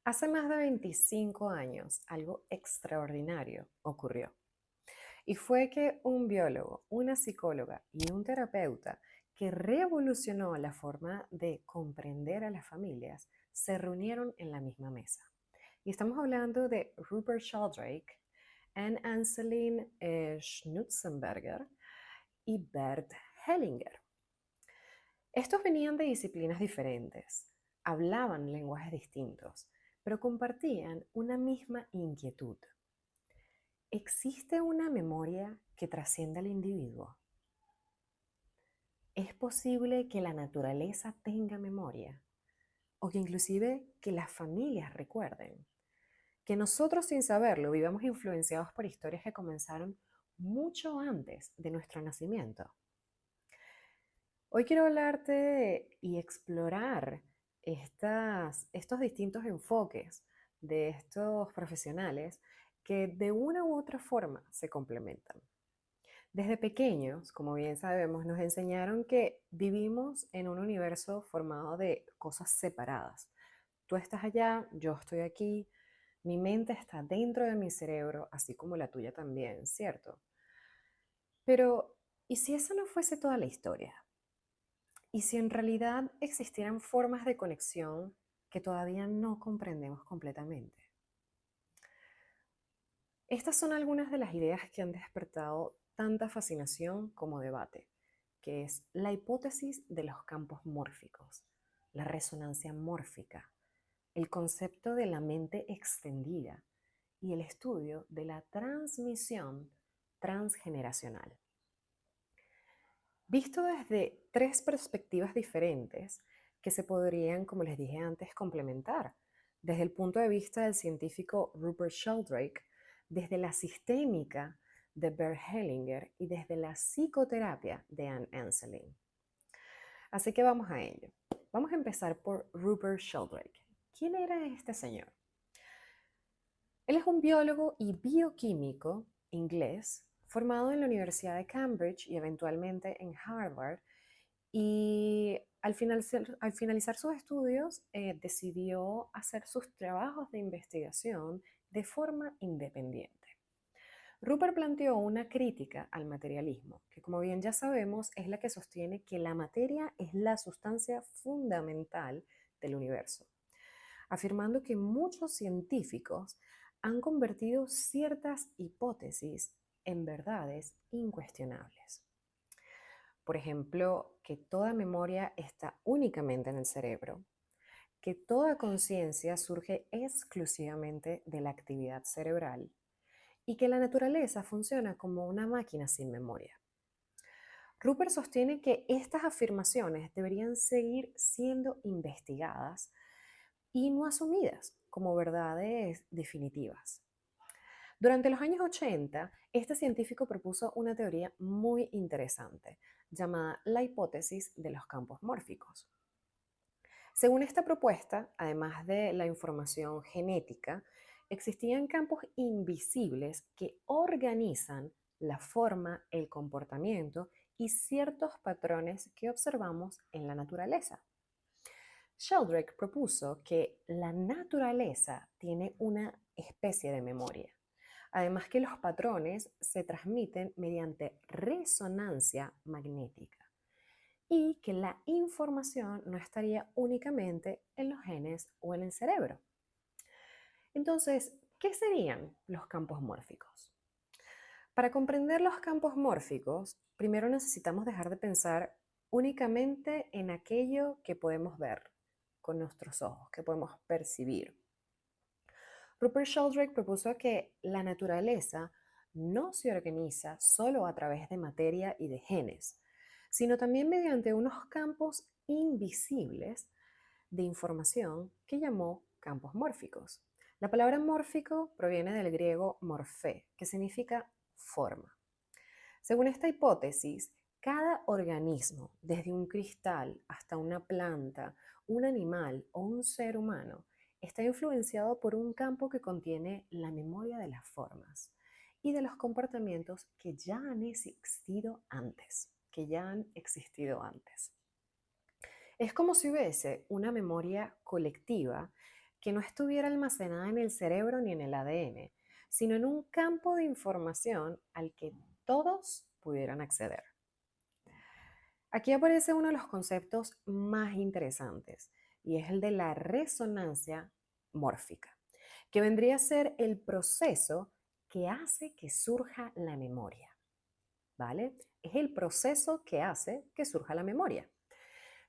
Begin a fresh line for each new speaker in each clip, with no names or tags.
Hace más de 25 años, algo extraordinario ocurrió. Y fue que un biólogo, una psicóloga y un terapeuta que revolucionó la forma de comprender a las familias se reunieron en la misma mesa. Y estamos hablando de Rupert Sheldrake, Anne Anselin Schnutzenberger y Bert Hellinger. Estos venían de disciplinas diferentes, hablaban lenguajes distintos, pero compartían una misma inquietud. ¿Existe una memoria que trascienda al individuo? ¿Es posible que la naturaleza tenga memoria? ¿O que inclusive que las familias recuerden? Que nosotros sin saberlo vivamos influenciados por historias que comenzaron mucho antes de nuestro nacimiento. Hoy quiero hablarte y explorar estos distintos enfoques de estos profesionales que de una u otra forma se complementan. Desde pequeños, como bien sabemos, nos enseñaron que vivimos en un universo formado de cosas separadas. Tú estás allá, yo estoy aquí, mi mente está dentro de mi cerebro, así como la tuya también, ¿cierto? Pero, ¿y si esa no fuese toda la historia? ¿Y si en realidad existieran formas de conexión que todavía no comprendemos completamente? Estas son algunas de las ideas que han despertado tanta fascinación como debate, que es la hipótesis de los campos mórficos, la resonancia mórfica, el concepto de la mente extendida y el estudio de la transmisión transgeneracional. Visto desde tres perspectivas diferentes que se podrían, como les dije antes, complementar. Desde el punto de vista del científico Rupert Sheldrake, desde la sistémica de Bert Hellinger y desde la psicoterapia de Anne Anselin. Así que vamos a ello. Vamos a empezar por Rupert Sheldrake. ¿Quién era este señor? Él es un biólogo y bioquímico inglés formado en la Universidad de Cambridge y eventualmente en Harvard. Y al finalizar sus estudios, decidió hacer sus trabajos de investigación de forma independiente. Rupert planteó una crítica al materialismo, que como bien ya sabemos es la que sostiene que la materia es la sustancia fundamental del universo, afirmando que muchos científicos han convertido ciertas hipótesis en verdades incuestionables. Por ejemplo, que toda memoria está únicamente en el cerebro, que toda conciencia surge exclusivamente de la actividad cerebral y que la naturaleza funciona como una máquina sin memoria. Rupert sostiene que estas afirmaciones deberían seguir siendo investigadas y no asumidas como verdades definitivas. Durante los años 80, este científico propuso una teoría muy interesante llamada la hipótesis de los campos mórficos. Según esta propuesta, además de la información genética, existían campos invisibles que organizan la forma, el comportamiento y ciertos patrones que observamos en la naturaleza. Sheldrake propuso que la naturaleza tiene una especie de memoria. Además que los patrones se transmiten mediante resonancia magnética y que la información no estaría únicamente en los genes o en el cerebro. Entonces, ¿qué serían los campos mórficos? Para comprender los campos mórficos, primero necesitamos dejar de pensar únicamente en aquello que podemos ver con nuestros ojos, que podemos percibir. Rupert Sheldrake propuso que la naturaleza no se organiza solo a través de materia y de genes, sino también mediante unos campos invisibles de información que llamó campos mórficos. La palabra mórfico proviene del griego morfé, que significa forma. Según esta hipótesis, cada organismo, desde un cristal hasta una planta, un animal o un ser humano, está influenciado por un campo que contiene la memoria de las formas y de los comportamientos que ya han existido antes, Es como si hubiese una memoria colectiva que no estuviera almacenada en el cerebro ni en el ADN, sino en un campo de información al que todos pudieran acceder. Aquí aparece uno de los conceptos más interesantes y es el de la resonancia mórfica, que vendría a ser el proceso que hace que surja la memoria, ¿vale? Es el proceso que hace que surja la memoria.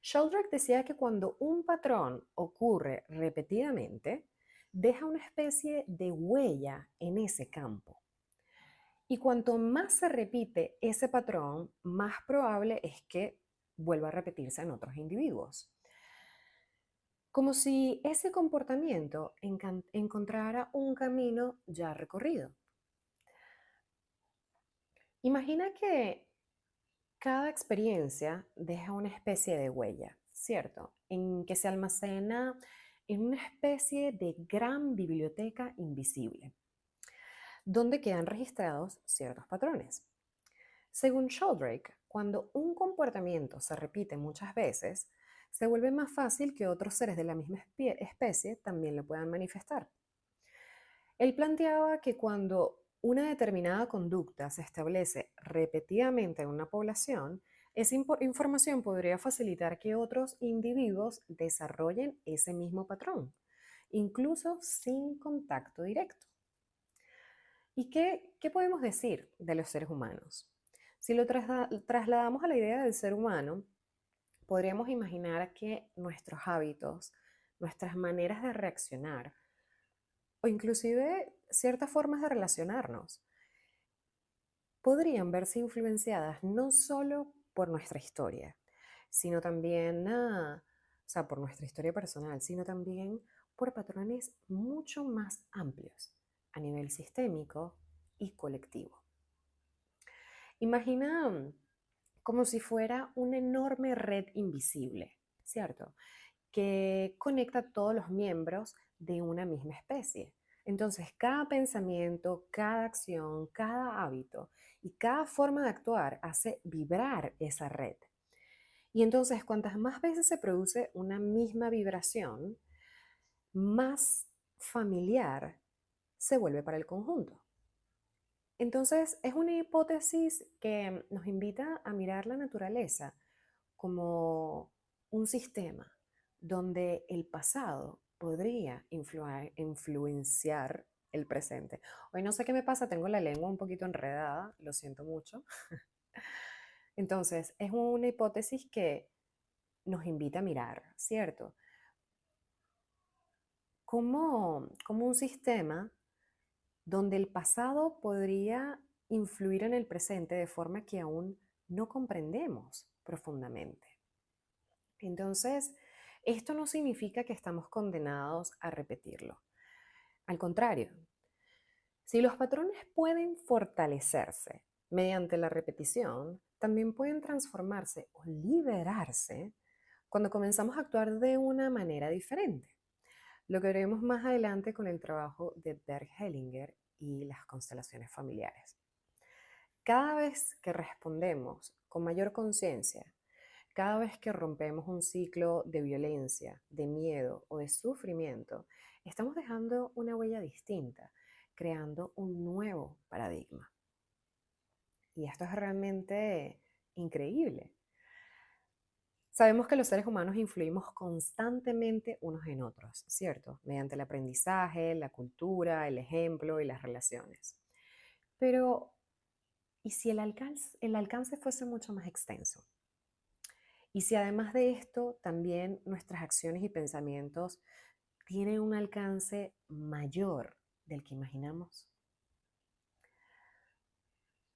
Sheldrake decía que cuando un patrón ocurre repetidamente, deja una especie de huella en ese campo. Y cuanto más se repite ese patrón, más probable es que vuelva a repetirse en otros individuos. Como si ese comportamiento encontrara un camino ya recorrido. Imagina que cada experiencia deja una especie de huella, ¿cierto? En que se almacena en una especie de gran biblioteca invisible, donde quedan registrados ciertos patrones. Según Sheldrake, cuando un comportamiento se repite muchas veces, se vuelve más fácil que otros seres de la misma especie también lo puedan manifestar. Él planteaba que cuando una determinada conducta se establece repetidamente en una población, esa información podría facilitar que otros individuos desarrollen ese mismo patrón, incluso sin contacto directo. ¿Y qué podemos decir de los seres humanos? Si lo trasladamos a la idea del ser humano, podríamos imaginar que nuestros hábitos, nuestras maneras de reaccionar o inclusive ciertas formas de relacionarnos podrían verse influenciadas no solo por nuestra historia, sino también, o sea, por nuestra historia personal, sino también por patrones mucho más amplios a nivel sistémico y colectivo. Imagina como si fuera una enorme red invisible, ¿cierto? Que conecta a todos los miembros de una misma especie. Entonces, cada pensamiento, cada acción, cada hábito y cada forma de actuar hace vibrar esa red. Y entonces, cuantas más veces se produce una misma vibración, más familiar se vuelve para el conjunto. Entonces, es una hipótesis que nos invita a mirar la naturaleza como un sistema donde el pasado podría influenciar el presente. Hoy no sé qué me pasa, tengo la lengua un poquito enredada, lo siento mucho. Entonces, es una hipótesis que nos invita a mirar, ¿cierto? Como un sistema donde el pasado podría influir en el presente de forma que aún no comprendemos profundamente. Entonces, esto no significa que estamos condenados a repetirlo. Al contrario, si los patrones pueden fortalecerse mediante la repetición, también pueden transformarse o liberarse cuando comenzamos a actuar de una manera diferente. Lo que veremos más adelante con el trabajo de Bert Hellinger y las constelaciones familiares. Cada vez que respondemos con mayor conciencia, cada vez que rompemos un ciclo de violencia, de miedo o de sufrimiento, estamos dejando una huella distinta, creando un nuevo paradigma. Y esto es realmente increíble. Sabemos que los seres humanos influimos constantemente unos en otros, ¿cierto? Mediante el aprendizaje, la cultura, el ejemplo y las relaciones. Pero, ¿y si el alcance fuese mucho más extenso? Y si además de esto, también nuestras acciones y pensamientos tienen un alcance mayor del que imaginamos.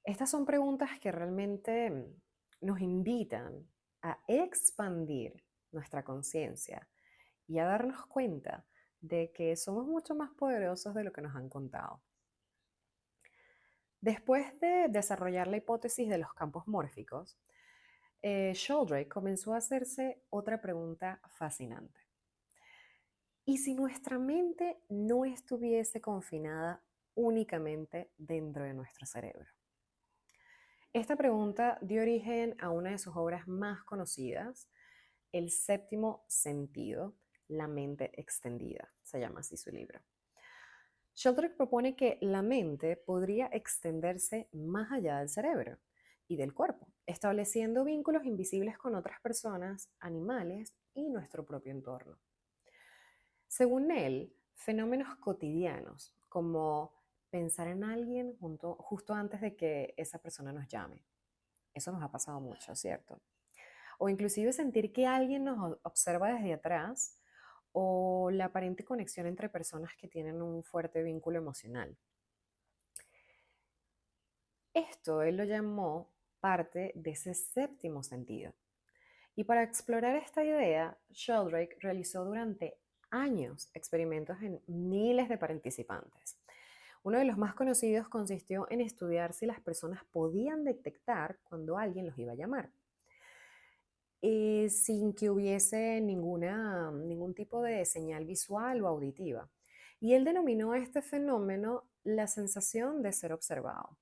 Estas son preguntas que realmente nos invitan a expandir nuestra conciencia y a darnos cuenta de que somos mucho más poderosos de lo que nos han contado. Después de desarrollar la hipótesis de los campos mórficos, Sheldrake comenzó a hacerse otra pregunta fascinante. ¿Y si nuestra mente no estuviese confinada únicamente dentro de nuestro cerebro? Esta pregunta dio origen a una de sus obras más conocidas, El séptimo sentido, La mente extendida, se llama así su libro. Sheldrake propone que la mente podría extenderse más allá del cerebro y del cuerpo, estableciendo vínculos invisibles con otras personas, animales y nuestro propio entorno. Según él, fenómenos cotidianos, como pensar en alguien justo antes de que esa persona nos llame, eso nos ha pasado mucho, ¿cierto? O inclusive sentir que alguien nos observa desde atrás, o la aparente conexión entre personas que tienen un fuerte vínculo emocional. Esto él lo llamó parte de ese séptimo sentido. Y para explorar esta idea, Sheldrake realizó durante años experimentos en miles de participantes. Uno de los más conocidos consistió en estudiar si las personas podían detectar cuando alguien los iba a llamar, sin que hubiese ningún tipo de señal visual o auditiva. Y él denominó este fenómeno la sensación de ser observado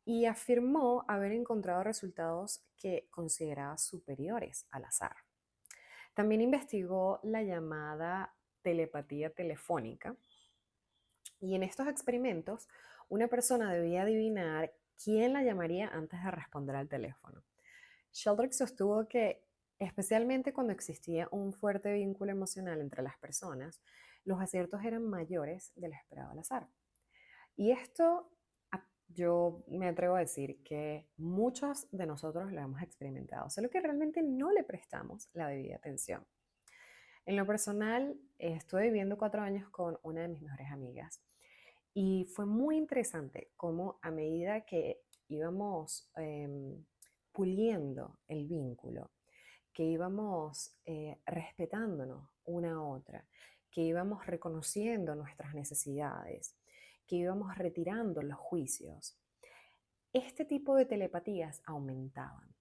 y afirmó haber encontrado resultados que consideraba superiores al azar. También investigó la llamada telepatía telefónica, y en estos experimentos una persona debía adivinar quién la llamaría antes de responder al teléfono. Sheldrake sostuvo que, especialmente cuando existía un fuerte vínculo emocional entre las personas, los aciertos eran mayores de lo esperado al azar. Y esto yo me atrevo a decir que muchos de nosotros lo hemos experimentado, solo que realmente no le prestamos la debida atención. En lo personal, estuve viviendo 4 años con una de mis mejores amigas y fue muy interesante cómo a medida que íbamos puliendo el vínculo, que íbamos respetándonos una a otra, que íbamos reconociendo nuestras necesidades, que íbamos retirando los juicios, este tipo de telepatías aumentaban,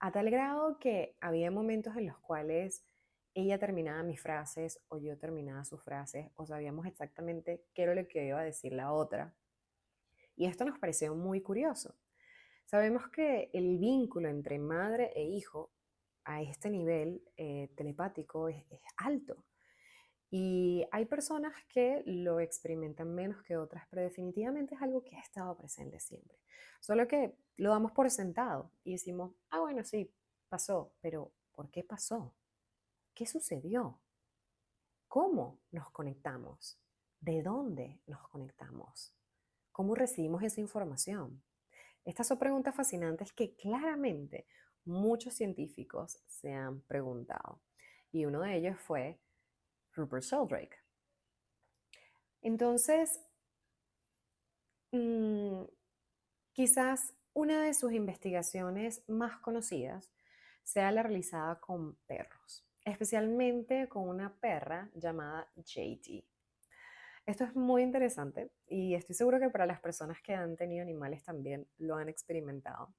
a tal grado que había momentos en los cuales ella terminaba mis frases o yo terminaba sus frases o sabíamos exactamente qué era lo que iba a decir la otra. Y esto nos pareció muy curioso. Sabemos que el vínculo entre madre e hijo a este nivel telepático es alto. Y hay personas que lo experimentan menos que otras, pero definitivamente es algo que ha estado presente siempre. Solo que lo damos por sentado y decimos, ah, bueno, sí, pasó, pero ¿por qué pasó? ¿Qué sucedió? ¿Cómo nos conectamos? ¿De dónde nos conectamos? ¿Cómo recibimos esa información? Estas son preguntas fascinantes que claramente muchos científicos se han preguntado. Y uno de ellos fue Rupert Sheldrake. Entonces, mm, quizás una de sus investigaciones más conocidas sea la realizada con perros, especialmente con una perra llamada JT. Esto es muy interesante y estoy seguro que para las personas que han tenido animales también lo han experimentado.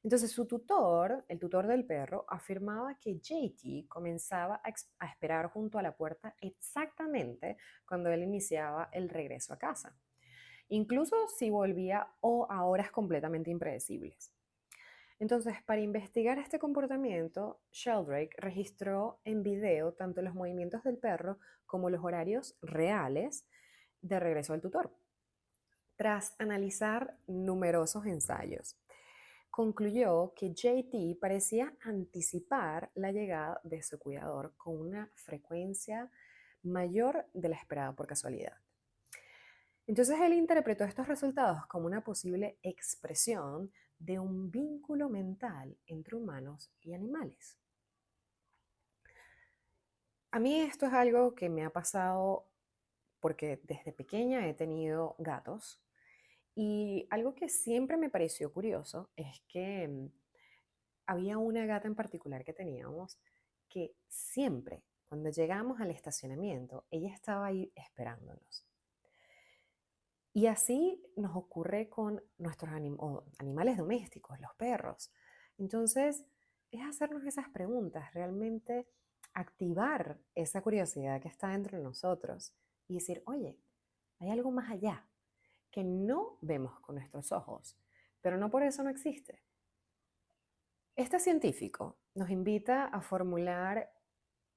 Entonces su tutor, el tutor del perro, afirmaba que JT comenzaba a esperar junto a la puerta exactamente cuando él iniciaba el regreso a casa, incluso si volvía o a horas completamente impredecibles. Entonces, para investigar este comportamiento, Sheldrake registró en video tanto los movimientos del perro como los horarios reales de regreso al tutor. Tras analizar numerosos ensayos, concluyó que JT parecía anticipar la llegada de su cuidador con una frecuencia mayor de la esperada por casualidad. Entonces él interpretó estos resultados como una posible expresión de un vínculo mental entre humanos y animales. A mí esto es algo que me ha pasado porque desde pequeña he tenido gatos y algo que siempre me pareció curioso es que había una gata en particular que teníamos que siempre, cuando llegamos al estacionamiento, ella estaba ahí esperándonos. Y así nos ocurre con nuestros animales domésticos, los perros. Entonces, es hacernos esas preguntas, realmente activar esa curiosidad que está dentro de nosotros y decir, oye, hay algo más allá que no vemos con nuestros ojos, pero no por eso no existe. Este científico nos invita a formular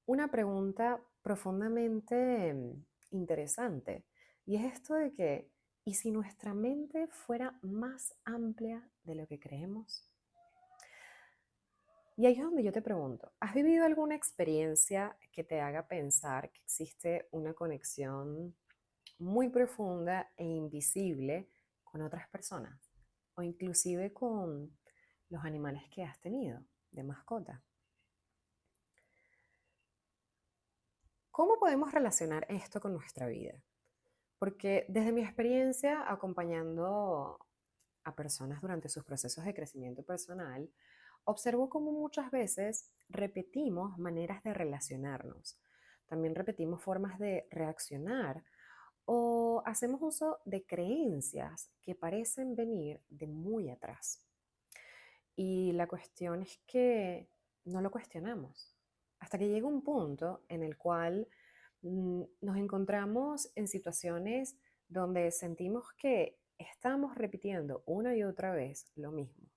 una pregunta profundamente interesante. Y es esto de que, ¿y si nuestra mente fuera más amplia de lo que creemos? Y ahí es donde yo te pregunto, ¿has vivido alguna experiencia que te haga pensar que existe una conexión muy profunda e invisible con otras personas? O inclusive con los animales que has tenido de mascota. ¿Cómo podemos relacionar esto con nuestra vida? Porque desde mi experiencia acompañando a personas durante sus procesos de crecimiento personal, observo cómo muchas veces repetimos maneras de relacionarnos. También repetimos formas de reaccionar o hacemos uso de creencias que parecen venir de muy atrás. Y la cuestión es que no lo cuestionamos hasta que llega un punto en el cual nos encontramos en situaciones donde sentimos que estamos repitiendo una y otra vez lo mismo.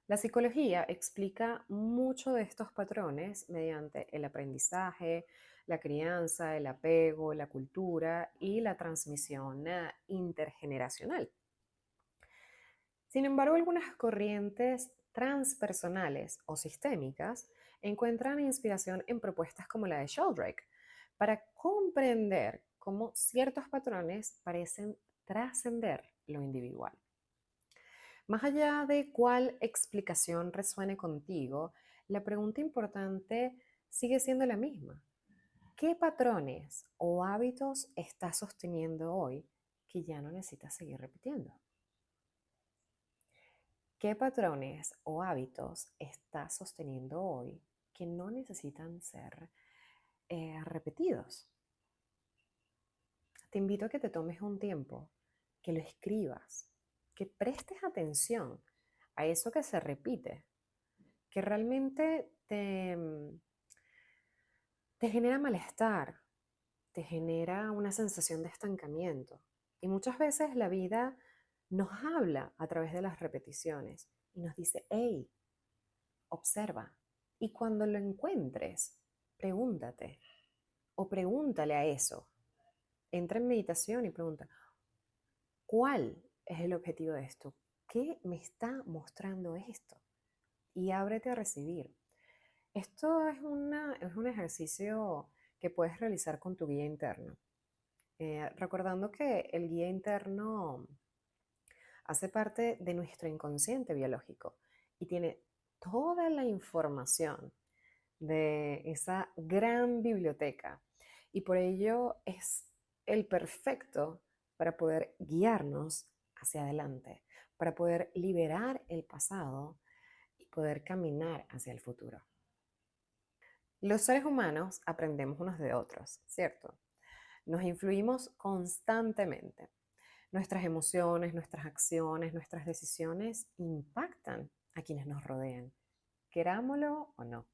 La psicología explica mucho de estos patrones mediante el aprendizaje, la crianza, el apego, la cultura y la transmisión intergeneracional. Sin embargo, algunas corrientes transpersonales o sistémicas encuentran inspiración en propuestas como la de Sheldrake para comprender cómo ciertos patrones parecen trascender lo individual. Más allá de cuál explicación resuene contigo, la pregunta importante sigue siendo la misma. ¿Qué patrones o hábitos estás sosteniendo hoy que ya no necesitas seguir repitiendo? ¿Qué patrones o hábitos estás sosteniendo hoy que no necesitan ser repetidos? Te invito a que te tomes un tiempo, que lo escribas, que prestes atención a eso que se repite, que realmente te genera malestar, te genera una sensación de estancamiento. Y muchas veces la vida nos habla a través de las repeticiones y nos dice, hey, observa. Y cuando lo encuentres, pregúntate o pregúntale a eso. Entra en meditación y pregunta, ¿cuál es el objetivo de esto? ¿Qué me está mostrando esto? Y ábrete a recibir. Esto es un ejercicio que puedes realizar con tu guía interno. Recordando que el guía interno hace parte de nuestro inconsciente biológico y tiene toda la información de esa gran biblioteca y por ello es el perfecto para poder guiarnos hacia adelante, para poder liberar el pasado y poder caminar hacia el futuro. Los seres humanos aprendemos unos de otros, ¿cierto? Nos influimos constantemente. Nuestras emociones, nuestras acciones, nuestras decisiones impactan a quienes nos rodean, querámoslo o no.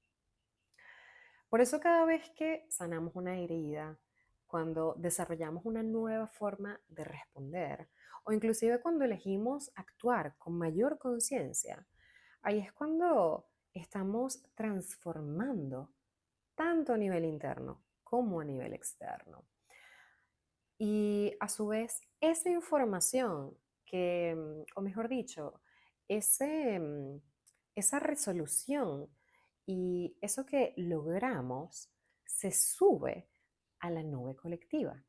Por eso cada vez que sanamos una herida, cuando desarrollamos una nueva forma de responder o inclusive cuando elegimos actuar con mayor conciencia, ahí es cuando estamos transformando tanto a nivel interno como a nivel externo. Y a su vez, esa información o mejor dicho, ese, esa resolución y eso que logramos se sube a la nube colectiva.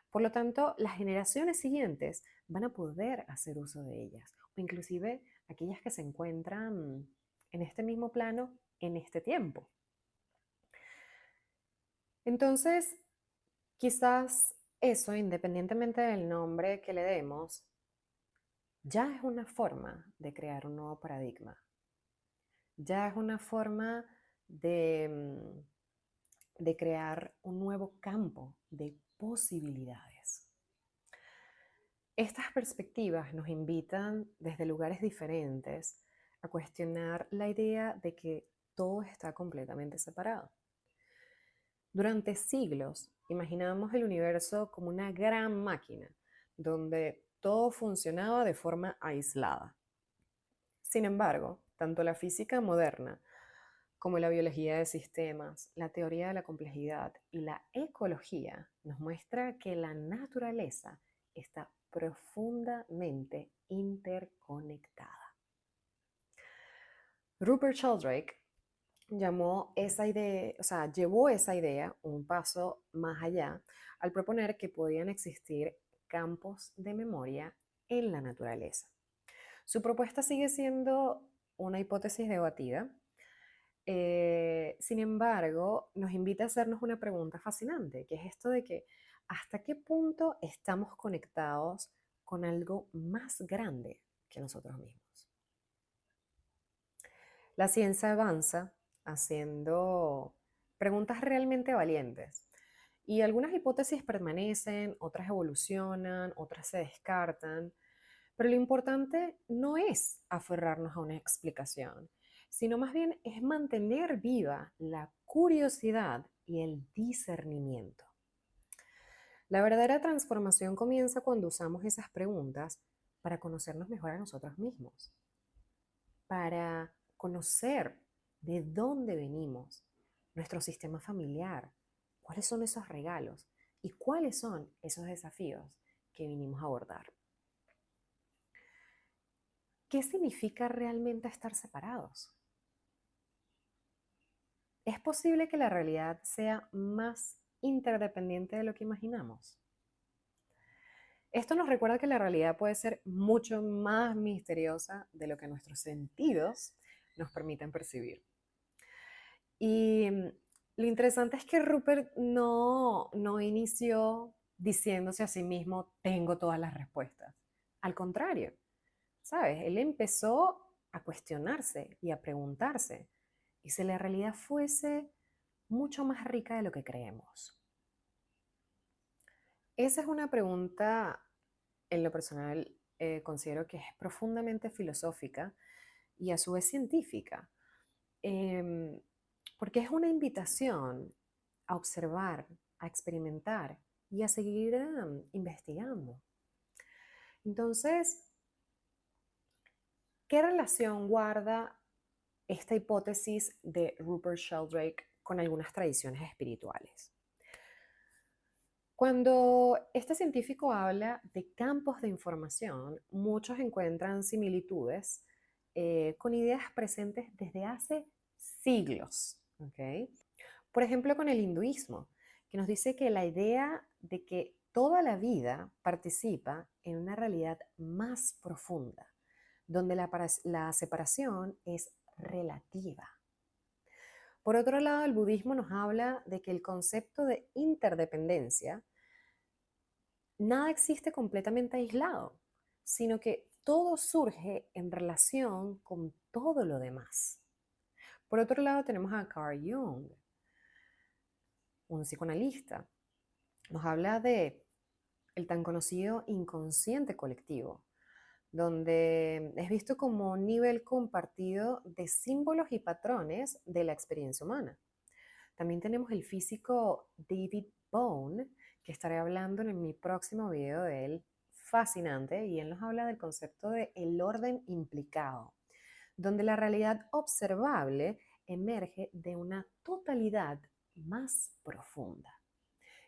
Por lo tanto, las generaciones siguientes van a poder hacer uso de ellas, o inclusive aquellas que se encuentran en este mismo plano en este tiempo. Entonces, quizás eso, independientemente del nombre que le demos, ya es una forma de crear un nuevo paradigma. Ya es una forma de crear un nuevo campo de posibilidades. Estas perspectivas nos invitan desde lugares diferentes a cuestionar la idea de que todo está completamente separado. Durante siglos imaginamos el universo como una gran máquina donde todo funcionaba de forma aislada. Sin embargo, tanto la física moderna como la biología de sistemas, la teoría de la complejidad y la ecología, nos muestra que la naturaleza está profundamente interconectada. Rupert Sheldrake llevó esa idea un paso más allá al proponer que podían existir campos de memoria en la naturaleza. Su propuesta sigue siendo una hipótesis debatida. Sin embargo, nos invita a hacernos una pregunta fascinante, que es esto de que ¿hasta qué punto estamos conectados con algo más grande que nosotros mismos? La ciencia avanza haciendo preguntas realmente valientes y algunas hipótesis permanecen, otras evolucionan, otras se descartan, pero lo importante no es aferrarnos a una explicación, sino más bien es mantener viva la curiosidad y el discernimiento. La verdadera transformación comienza cuando usamos esas preguntas para conocernos mejor a nosotros mismos, para conocer de dónde venimos, nuestro sistema familiar, cuáles son esos regalos y cuáles son esos desafíos que vinimos a abordar. ¿Qué significa realmente estar separados? ¿Es posible que la realidad sea más interdependiente de lo que imaginamos? Esto nos recuerda que la realidad puede ser mucho más misteriosa de lo que nuestros sentidos nos permiten percibir. Y lo interesante es que Rupert no inició diciéndose a sí mismo, tengo todas las respuestas. Al contrario, ¿sabes? Él empezó a cuestionarse y a preguntarse, ¿y si la realidad fuese mucho más rica de lo que creemos? Esa es una pregunta, en lo personal, considero que es profundamente filosófica y a su vez científica, em, porque es una invitación a observar, a experimentar y a seguir investigando. Entonces, ¿qué relación guarda esta hipótesis de Rupert Sheldrake con algunas tradiciones espirituales? Cuando este científico habla de campos de información, muchos encuentran similitudes con ideas presentes desde hace siglos. ¿Ok? Por ejemplo, con el hinduismo, que nos dice que la idea de que toda la vida participa en una realidad más profunda, donde la separación es relativa. Por otro lado, el budismo nos habla de que el concepto de interdependencia, nada existe completamente aislado, sino que todo surge en relación con todo lo demás. Por otro lado, tenemos a Carl Jung, un psicoanalista. Nos habla de el tan conocido inconsciente colectivo, donde es visto como un nivel compartido de símbolos y patrones de la experiencia humana. También tenemos el físico David Bohm, que estaré hablando en mi próximo video de él, fascinante, y él nos habla del concepto de el orden implicado, donde la realidad observable emerge de una totalidad más profunda.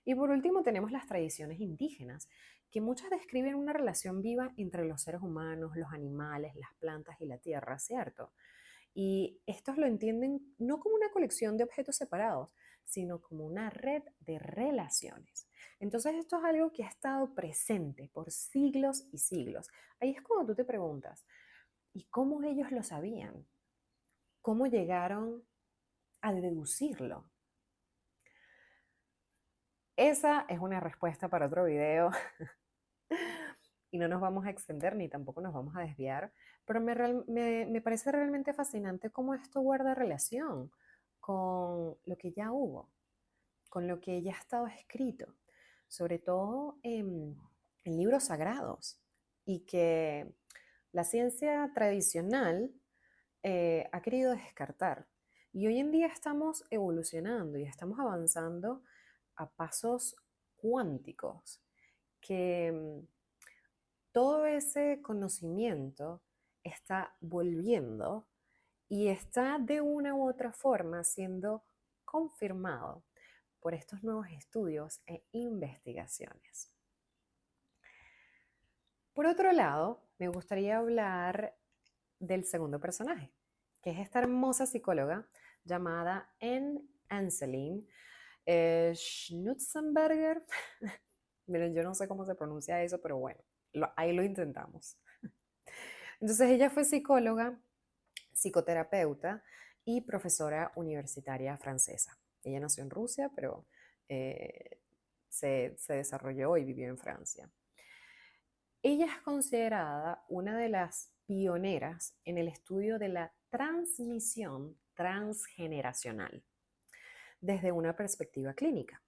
Y por último tenemos las tradiciones indígenas, que muchas describen una relación viva entre los seres humanos, los animales, las plantas y la tierra, ¿cierto? Y estos lo entienden no como una colección de objetos separados, sino como una red de relaciones. Entonces esto es algo que ha estado presente por siglos y siglos. Ahí es cuando tú te preguntas, ¿y cómo ellos lo sabían? ¿Cómo llegaron a deducirlo? Esa es una respuesta para otro video y no nos vamos a extender ni tampoco nos vamos a desviar, pero me parece realmente fascinante cómo esto guarda relación con lo que ya hubo, con lo que ya ha estado escrito, sobre todo en libros sagrados, y que la ciencia tradicional ha querido descartar. Y hoy en día estamos evolucionando y estamos avanzando a pasos cuánticos, que todo ese conocimiento está volviendo y está de una u otra forma siendo confirmado por estos nuevos estudios e investigaciones. Por otro lado, me gustaría hablar del segundo personaje, que es esta hermosa psicóloga llamada Anne Anselin Schnutzenberger. Miren, yo no sé cómo se pronuncia eso, pero bueno, ahí lo intentamos. Entonces ella fue psicóloga, psicoterapeuta y profesora universitaria francesa. Ella nació en Rusia, pero se desarrolló y vivió en Francia. Ella es considerada una de las pioneras en el estudio de la transmisión transgeneracional desde una perspectiva clínica.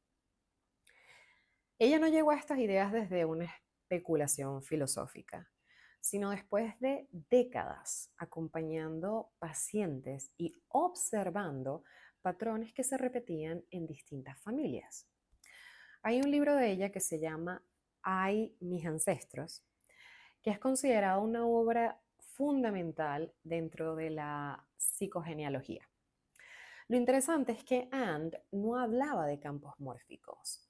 Ella no llegó a estas ideas desde una especulación filosófica, sino después de décadas acompañando pacientes y observando patrones que se repetían en distintas familias. Hay un libro de ella que se llama Ay, mis ancestros, que es considerado una obra fundamental dentro de la psicogenealogía. Lo interesante es que Anne no hablaba de campos mórficos.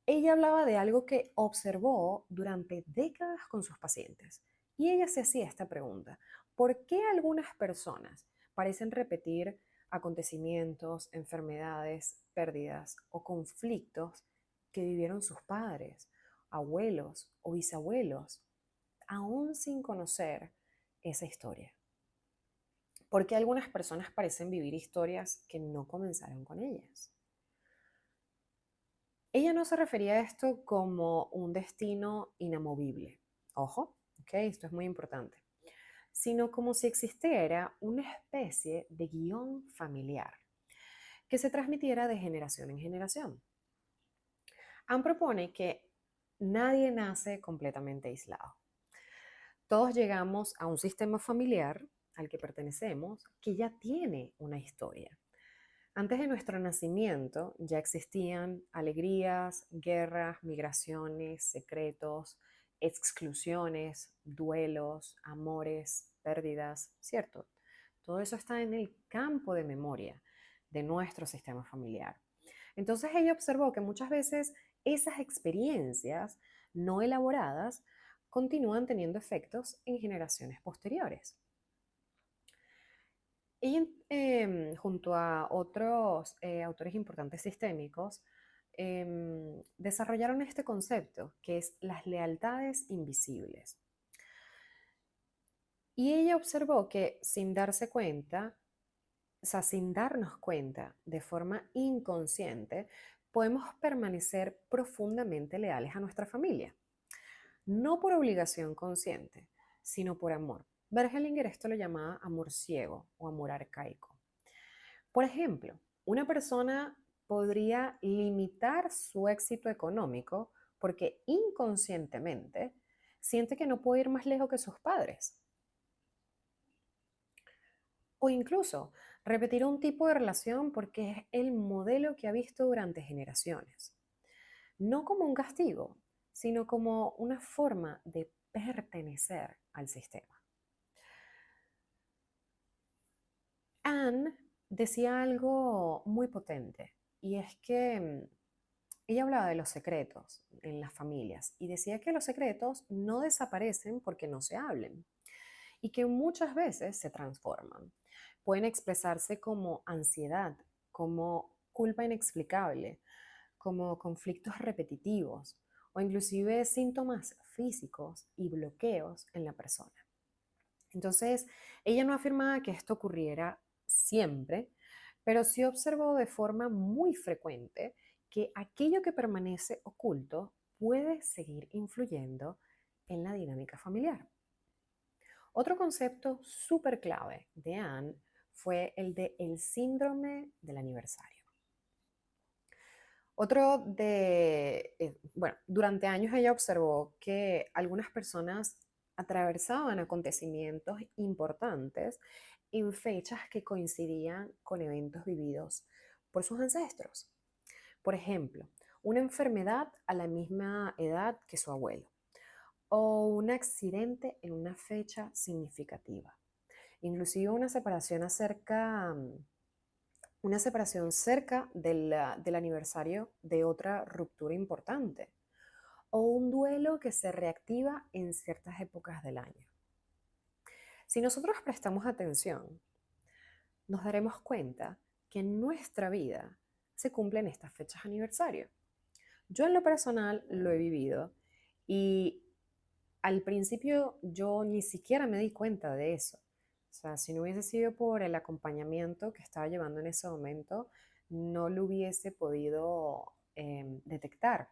Ella hablaba de algo que observó durante décadas con sus pacientes. Y ella se hacía esta pregunta: ¿por qué algunas personas parecen repetir acontecimientos, enfermedades, pérdidas o conflictos que vivieron sus padres, abuelos o bisabuelos, aún sin conocer esa historia? ¿Por qué algunas personas parecen vivir historias que no comenzaron con ellas? Ella no se refería a esto como un destino inamovible. Ojo, ¿ok? Esto es muy importante. Sino como si existiera una especie de guión familiar que se transmitiera de generación en generación. Anne propone que nadie nace completamente aislado. Todos llegamos a un sistema familiar al que pertenecemos que ya tiene una historia. Antes de nuestro nacimiento ya existían alegrías, guerras, migraciones, secretos, exclusiones, duelos, amores, pérdidas, ¿cierto? Todo eso está en el campo de memoria de nuestro sistema familiar. Entonces ella observó que muchas veces esas experiencias no elaboradas continúan teniendo efectos en generaciones posteriores. Y junto a otros autores importantes sistémicos, desarrollaron este concepto que es las lealtades invisibles. Y ella observó que sin darse cuenta, o sea, sin darnos cuenta de forma inconsciente, podemos permanecer profundamente leales a nuestra familia. No por obligación consciente, sino por amor. Bergelinger esto lo llamaba amor ciego o amor arcaico. Por ejemplo, una persona podría limitar su éxito económico porque inconscientemente siente que no puede ir más lejos que sus padres. O incluso repetir un tipo de relación porque es el modelo que ha visto durante generaciones. No como un castigo, sino como una forma de pertenecer al sistema. Anne decía algo muy potente y es que ella hablaba de los secretos en las familias y decía que los secretos no desaparecen porque no se hablen y que muchas veces se transforman. Pueden expresarse como ansiedad, como culpa inexplicable, como conflictos repetitivos o inclusive síntomas físicos y bloqueos en la persona. Entonces, ella no afirmaba que esto ocurriera siempre, pero sí observó de forma muy frecuente que aquello que permanece oculto puede seguir influyendo en la dinámica familiar. Otro concepto súper clave de Anne fue el de el síndrome del aniversario. Durante años ella observó que algunas personas atravesaban acontecimientos importantes en fechas que coincidían con eventos vividos por sus ancestros. Por ejemplo, una enfermedad a la misma edad que su abuelo o un accidente en una fecha significativa. inclusive una separación cerca del aniversario de otra ruptura importante, o un duelo que se reactiva en ciertas épocas del año. Si nosotros prestamos atención, nos daremos cuenta que en nuestra vida se cumplen estas fechas aniversario. Yo en lo personal lo he vivido y al principio yo ni siquiera me di cuenta de eso. O sea, si no hubiese sido por el acompañamiento que estaba llevando en ese momento, no lo hubiese podido detectar.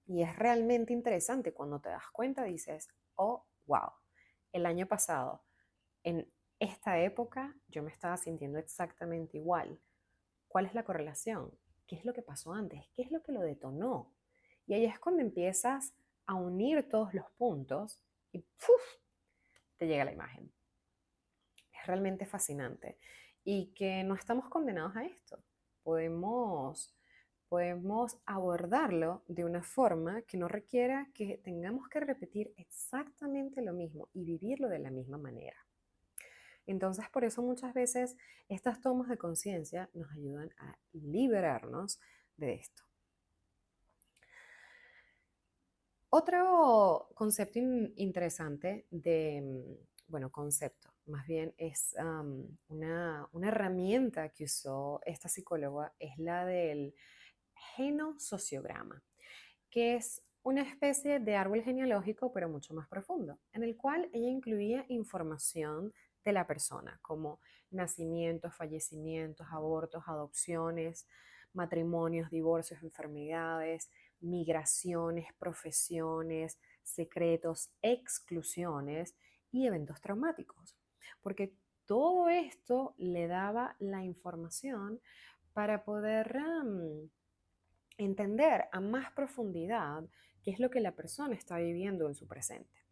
Y es realmente interesante cuando te das cuenta, dices, oh, wow, el año pasado, en esta época, yo me estaba sintiendo exactamente igual. ¿Cuál es la correlación? ¿Qué es lo que pasó antes? ¿Qué es lo que lo detonó? Y ahí es cuando empiezas a unir todos los puntos y ¡puf! Te llega la imagen. Es realmente fascinante. Y que no estamos condenados a esto. Podemos abordarlo de una forma que no requiera que tengamos que repetir exactamente lo mismo y vivirlo de la misma manera. Entonces, por eso muchas veces estas tomas de conciencia nos ayudan a liberarnos de esto. Otro concepto interesante bueno, concepto, más bien es una herramienta que usó esta psicóloga, es la del genosociograma, que es una especie de árbol genealógico, pero mucho más profundo, en el cual ella incluía información de la persona, como nacimientos, fallecimientos, abortos, adopciones, matrimonios, divorcios, enfermedades, migraciones, profesiones, secretos, exclusiones y eventos traumáticos. Porque todo esto le daba la información para poder entender a más profundidad qué es lo que la persona está viviendo en su presente.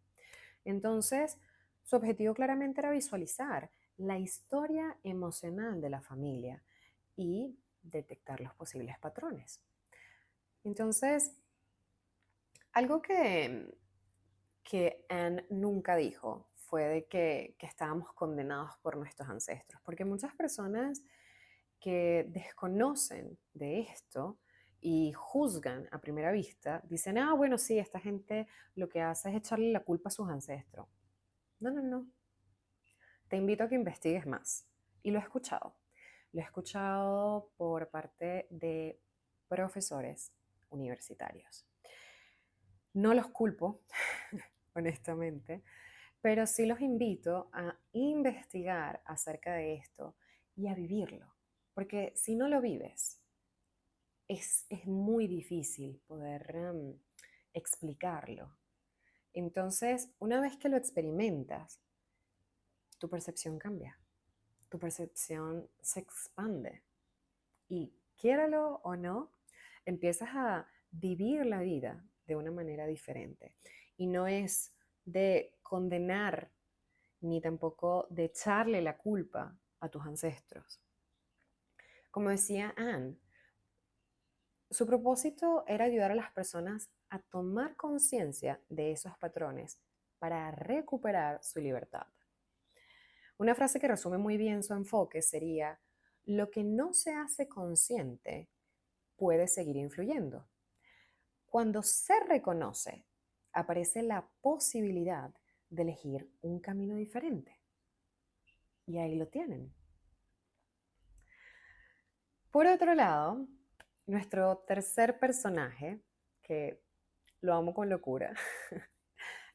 Entonces, su objetivo claramente era visualizar la historia emocional de la familia y detectar los posibles patrones. Entonces, algo que Anne nunca dijo fue de que estábamos condenados por nuestros ancestros, porque muchas personas que desconocen de esto y juzgan a primera vista, dicen, ah, bueno, sí, esta gente lo que hace es echarle la culpa a sus ancestros. No, no, no. Te invito a que investigues más. Y lo he escuchado. Lo he escuchado por parte de profesores universitarios. No los culpo, honestamente, pero sí los invito a investigar acerca de esto y a vivirlo. Porque si no lo vives, es muy difícil poder explicarlo. Entonces, una vez que lo experimentas, tu percepción cambia, tu percepción se expande y, quiéralo o no, empiezas a vivir la vida de una manera diferente. Y no es de condenar ni tampoco de echarle la culpa a tus ancestros. Como decía Anne, su propósito era ayudar a las personas a tomar conciencia de esos patrones para recuperar su libertad. Una frase que resume muy bien su enfoque sería, lo que no se hace consciente puede seguir influyendo. Cuando se reconoce, aparece la posibilidad de elegir un camino diferente. Y ahí lo tienen. Por otro lado, nuestro tercer personaje, que lo amo con locura,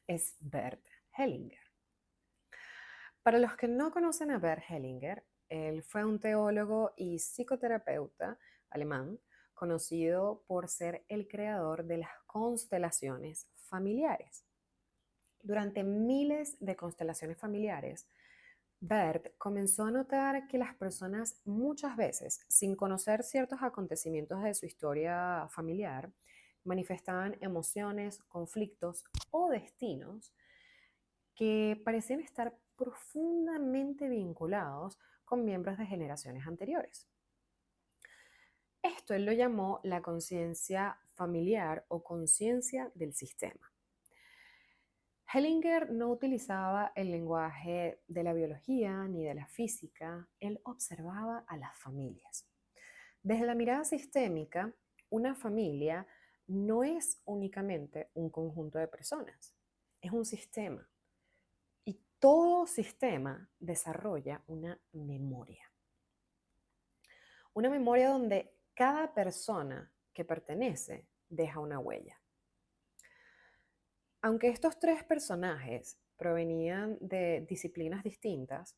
es Bert Hellinger. Para los que no conocen a Bert Hellinger, él fue un teólogo y psicoterapeuta alemán conocido por ser el creador de las constelaciones familiares. Durante miles de constelaciones familiares, Bert comenzó a notar que las personas muchas veces, sin conocer ciertos acontecimientos de su historia familiar, manifestaban emociones, conflictos o destinos que parecían estar profundamente vinculados con miembros de generaciones anteriores. Esto él lo llamó la conciencia familiar o conciencia del sistema. Hellinger no utilizaba el lenguaje de la biología ni de la física, él observaba a las familias. Desde la mirada sistémica, una familia no es únicamente un conjunto de personas, es un sistema. Y todo sistema desarrolla una memoria. Una memoria donde cada persona que pertenece deja una huella. Aunque estos tres personajes provenían de disciplinas distintas,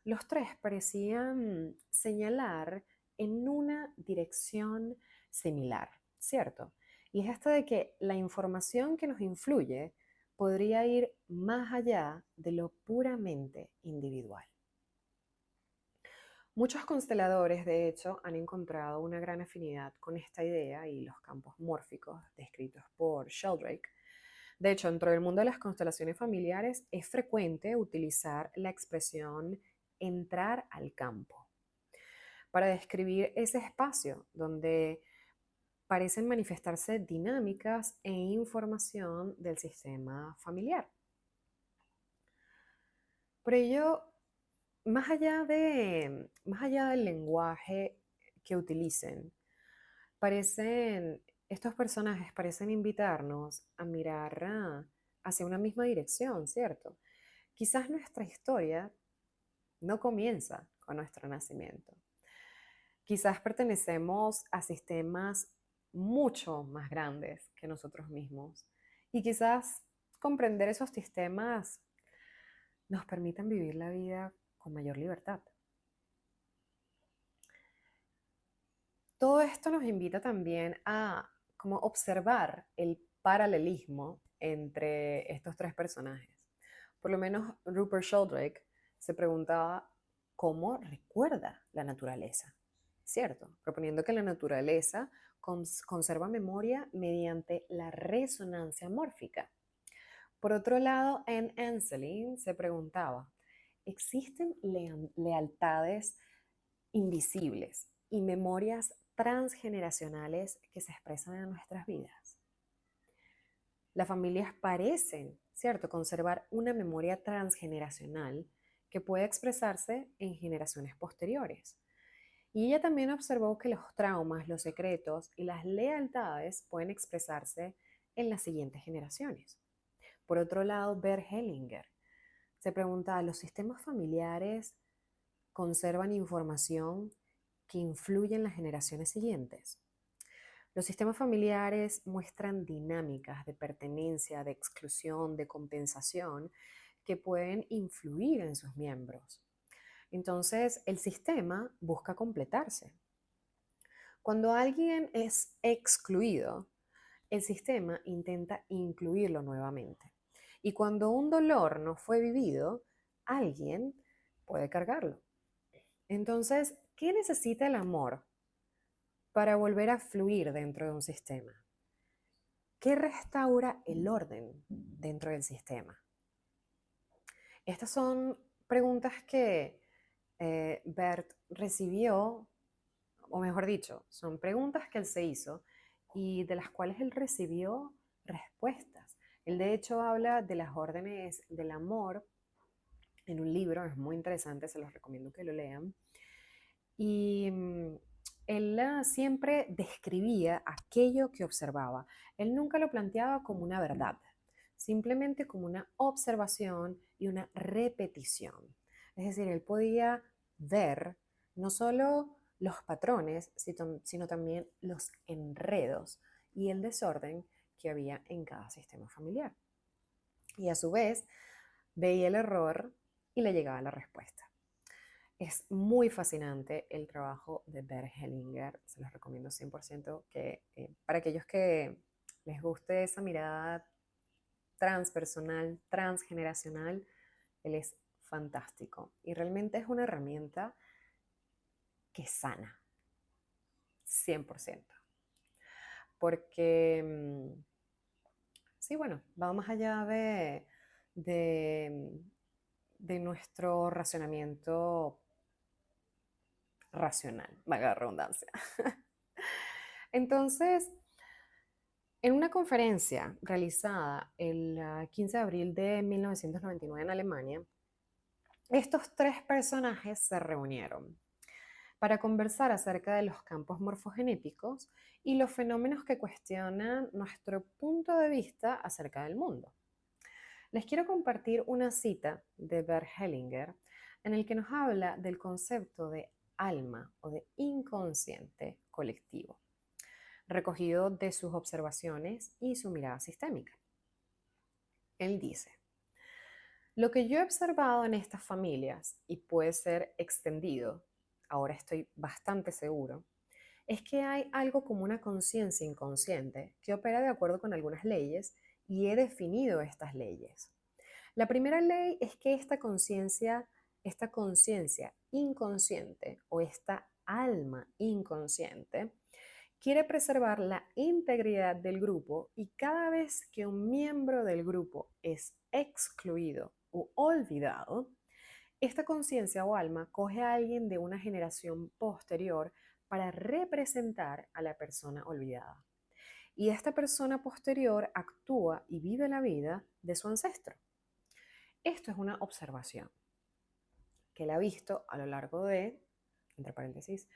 los tres parecían señalar en una dirección similar, ¿cierto? Y es esta de que la información que nos influye podría ir más allá de lo puramente individual. Muchos consteladores, de hecho, han encontrado una gran afinidad con esta idea y los campos mórficos descritos por Sheldrake. De hecho, dentro del mundo de las constelaciones familiares es frecuente utilizar la expresión entrar al campo para describir ese espacio donde parecen manifestarse dinámicas e información del sistema familiar. Por ello, más allá del lenguaje que utilicen, estos personajes parecen invitarnos a mirar hacia una misma dirección, ¿cierto? Quizás nuestra historia no comienza con nuestro nacimiento. Quizás pertenecemos a sistemas mucho más grandes que nosotros mismos. Y quizás comprender esos sistemas nos permitan vivir la vida con mayor libertad. Todo esto nos invita también a como observar el paralelismo entre estos tres personajes. Por lo menos Rupert Sheldrake se preguntaba cómo recuerda la naturaleza, ¿cierto? Proponiendo que la naturaleza conserva memoria mediante la resonancia mórfica. Por otro lado, Anne Anselin se preguntaba, ¿existen lealtades invisibles y memorias transgeneracionales que se expresan en nuestras vidas? Las familias parecen, ¿cierto?, conservar una memoria transgeneracional que puede expresarse en generaciones posteriores. Y ella también observó que los traumas, los secretos y las lealtades pueden expresarse en las siguientes generaciones. Por otro lado, Bert Hellinger se pregunta, ¿los sistemas familiares conservan información que influye en las generaciones siguientes? Los sistemas familiares muestran dinámicas de pertenencia, de exclusión, de compensación que pueden influir en sus miembros. Entonces, el sistema busca completarse. Cuando alguien es excluido, el sistema intenta incluirlo nuevamente. Y cuando un dolor no fue vivido, alguien puede cargarlo. Entonces, ¿qué necesita el amor para volver a fluir dentro de un sistema? ¿Qué restaura el orden dentro del sistema? Estas son preguntas que Bert recibió, o mejor dicho, son preguntas que él se hizo y de las cuales él recibió respuestas. Él de hecho habla de las órdenes del amor en un libro, es muy interesante, se los recomiendo que lo lean. Y él siempre describía aquello que observaba. Él nunca lo planteaba como una verdad, simplemente como una observación y una repetición. Es decir, él podía ver no solo los patrones, sino también los enredos y el desorden que había en cada sistema familiar. Y a su vez, veía el error y le llegaba la respuesta. Es muy fascinante el trabajo de Bert Hellinger, se los recomiendo 100% que para aquellos que les guste esa mirada transpersonal, transgeneracional, él es fantástico y realmente es una herramienta que sana, 100%. Porque, sí, bueno, va más allá de, de nuestro racionamiento racional, valga la redundancia. Entonces, En una conferencia realizada el 15 de abril de 1999 en Alemania, estos tres personajes se reunieron para conversar acerca de los campos morfogenéticos y los fenómenos que cuestionan nuestro punto de vista acerca del mundo. Les quiero compartir una cita de Bert Hellinger en el que nos habla del concepto de alma o de inconsciente colectivo, recogido de sus observaciones y su mirada sistémica. Él dice: lo que yo he observado en estas familias, y puede ser extendido, ahora estoy bastante seguro, es que hay algo como una conciencia inconsciente que opera de acuerdo con algunas leyes y he definido estas leyes. La primera ley es que esta conciencia inconsciente o esta alma inconsciente quiere preservar la integridad del grupo y cada vez que un miembro del grupo es excluido o olvidado, esta conciencia o alma coge a alguien de una generación posterior para representar a la persona olvidada. Y esta persona posterior actúa y vive la vida de su ancestro. Esto es una observación que él ha visto a lo largo de, entre paréntesis,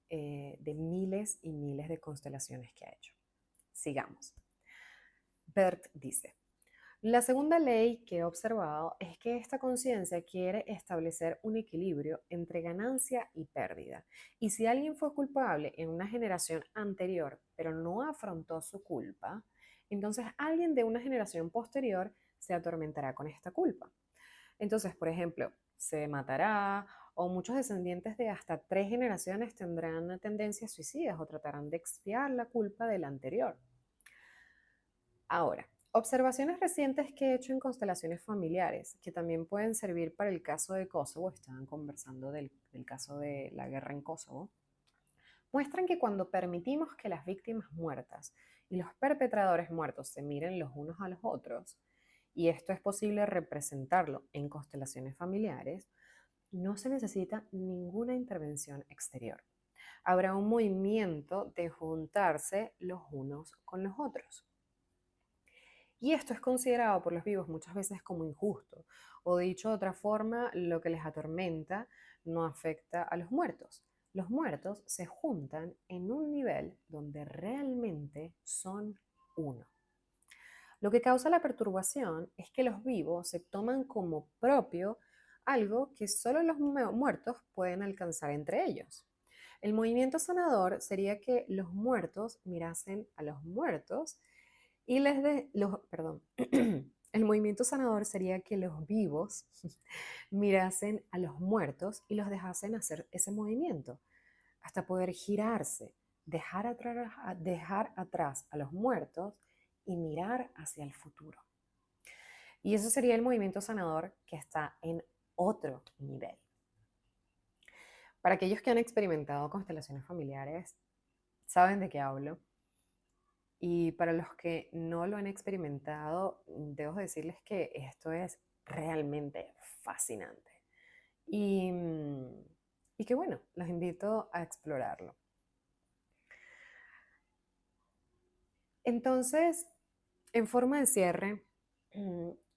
de miles y miles de constelaciones que ha hecho. Sigamos. Bert dice: la segunda ley que he observado es que esta conciencia quiere establecer un equilibrio entre ganancia y pérdida. Y si alguien fue culpable en una generación anterior, pero no afrontó su culpa, entonces alguien de una generación posterior se atormentará con esta culpa. Entonces, por ejemplo, se matará o muchos descendientes de hasta 3 generaciones tendrán tendencias suicidas o tratarán de expiar la culpa del anterior. Ahora, observaciones recientes que he hecho en constelaciones familiares, que también pueden servir para el caso de Kosovo, estaban conversando del caso de la guerra en Kosovo, muestran que cuando permitimos que las víctimas muertas y los perpetradores muertos se miren los unos a los otros, y esto es posible representarlo en constelaciones familiares, no se necesita ninguna intervención exterior. Habrá un movimiento de juntarse los unos con los otros. Y esto es considerado por los vivos muchas veces como injusto, o dicho de otra forma, lo que les atormenta no afecta a los muertos. Los muertos se juntan en un nivel donde realmente son uno. Lo que causa la perturbación es que los vivos se toman como propio algo que solo los muertos pueden alcanzar entre ellos. El movimiento sanador sería que los muertos mirasen a los muertos y perdón, el movimiento sanador sería que los vivos mirasen a los muertos y los dejasen hacer ese movimiento hasta poder girarse, dejar atrás a los muertos y mirar hacia el futuro. Y eso sería el movimiento sanador que está en otro nivel. Para aquellos que han experimentado constelaciones familiares, saben de qué hablo. Y para los que no lo han experimentado, debo decirles que esto es realmente fascinante. Y, y que bueno, los invito a explorarlo. Entonces, en forma de cierre,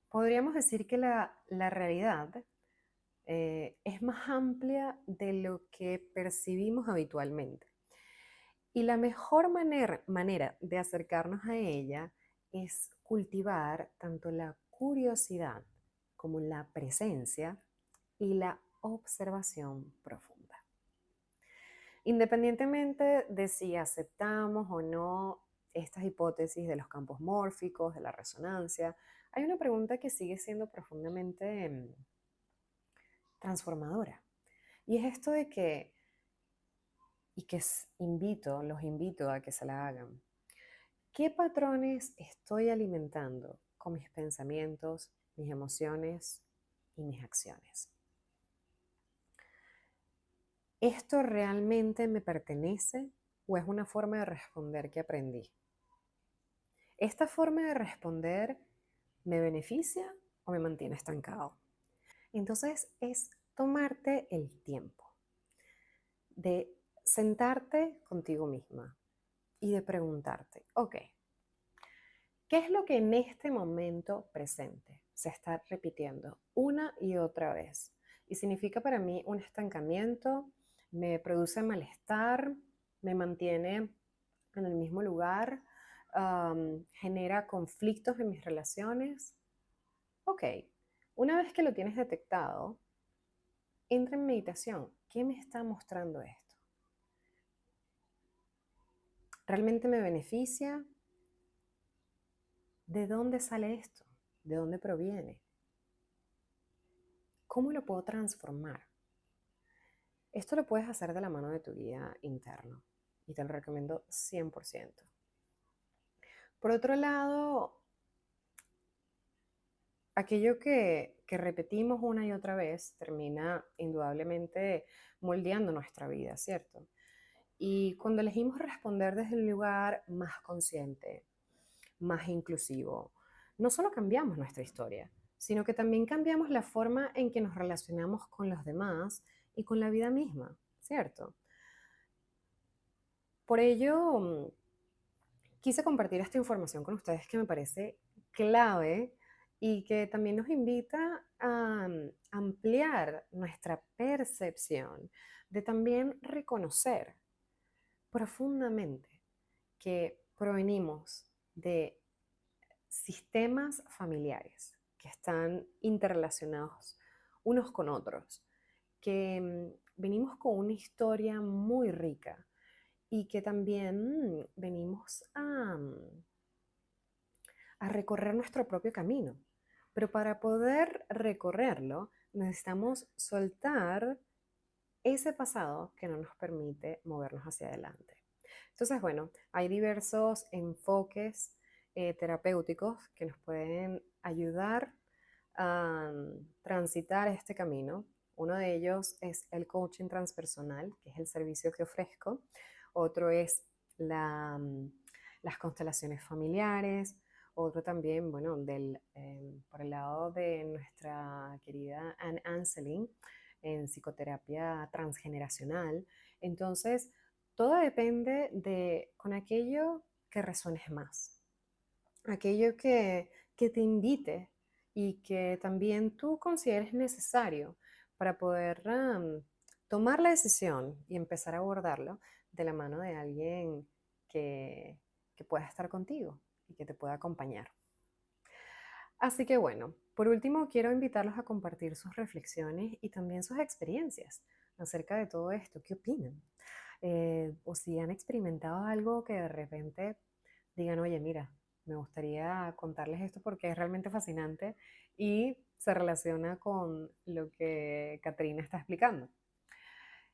podríamos decir que la realidad es más amplia de lo que percibimos habitualmente. Y la mejor manera de acercarnos a ella es cultivar tanto la curiosidad como la presencia y la observación profunda. Independientemente de si aceptamos o no estas hipótesis de los campos mórficos, de la resonancia, hay una pregunta que sigue siendo profundamente transformadora. Y es esto de que, los invito a que se la hagan. ¿Qué patrones estoy alimentando con mis pensamientos, mis emociones y mis acciones? ¿Esto realmente me pertenece o es una forma de responder que aprendí? ¿Esta forma de responder me beneficia o me mantiene estancado? Entonces es tomarte el tiempo de sentarte contigo misma y de preguntarte, ok, ¿Qué es lo que en este momento presente se está repitiendo una y otra vez? Y significa para mí un estancamiento, me produce malestar, me mantiene en el mismo lugar, genera conflictos en mis relaciones. Ok, una vez que lo tienes detectado, entra en meditación. ¿Qué me está mostrando esto? ¿Realmente me beneficia? ¿De dónde sale esto? ¿De dónde proviene? ¿Cómo lo puedo transformar? Esto lo puedes hacer de la mano de tu guía interno y te lo recomiendo 100%. Por otro lado, aquello que repetimos una y otra vez termina indudablemente moldeando nuestra vida, ¿cierto? Y cuando elegimos responder desde un lugar más consciente, más inclusivo, no solo cambiamos nuestra historia, sino que también cambiamos la forma en que nos relacionamos con los demás y con la vida misma, ¿cierto? Por ello, quise compartir esta información con ustedes que me parece clave y que también nos invita a ampliar nuestra percepción de también reconocer profundamente que provenimos de sistemas familiares que están interrelacionados unos con otros, que venimos con una historia muy rica y que también venimos a recorrer nuestro propio camino. Pero para poder recorrerlo, necesitamos soltar ese pasado que no nos permite movernos hacia adelante. Entonces, bueno, hay diversos enfoques terapéuticos que nos pueden ayudar a transitar este camino. Uno de ellos es el coaching transpersonal, que es el servicio que ofrezco. Otro es las constelaciones familiares. Otro también, bueno, por el lado de nuestra querida Anne Anselin, en psicoterapia transgeneracional. Entonces, todo depende de con aquello que resuenes más, aquello que te invite y que también tú consideres necesario para poder tomar la decisión y empezar a abordarlo de la mano de alguien que, que pueda estar contigo y que te pueda acompañar. Así que bueno, por último quiero invitarlos a compartir sus reflexiones y también sus experiencias acerca de todo esto. ¿Qué opinan? O si han experimentado algo que de repente digan, oye, mira, me gustaría contarles esto porque es realmente fascinante y se relaciona con lo que Catrina está explicando.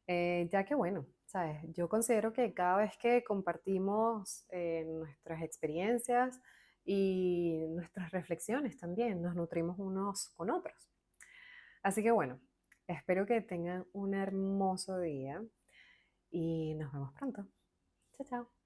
Ya que bueno, sabes, yo considero que cada vez que compartimos nuestras experiencias y nuestras reflexiones también, nos nutrimos unos con otros. Así que bueno, espero que tengan un hermoso día y nos vemos pronto. Chao, chao.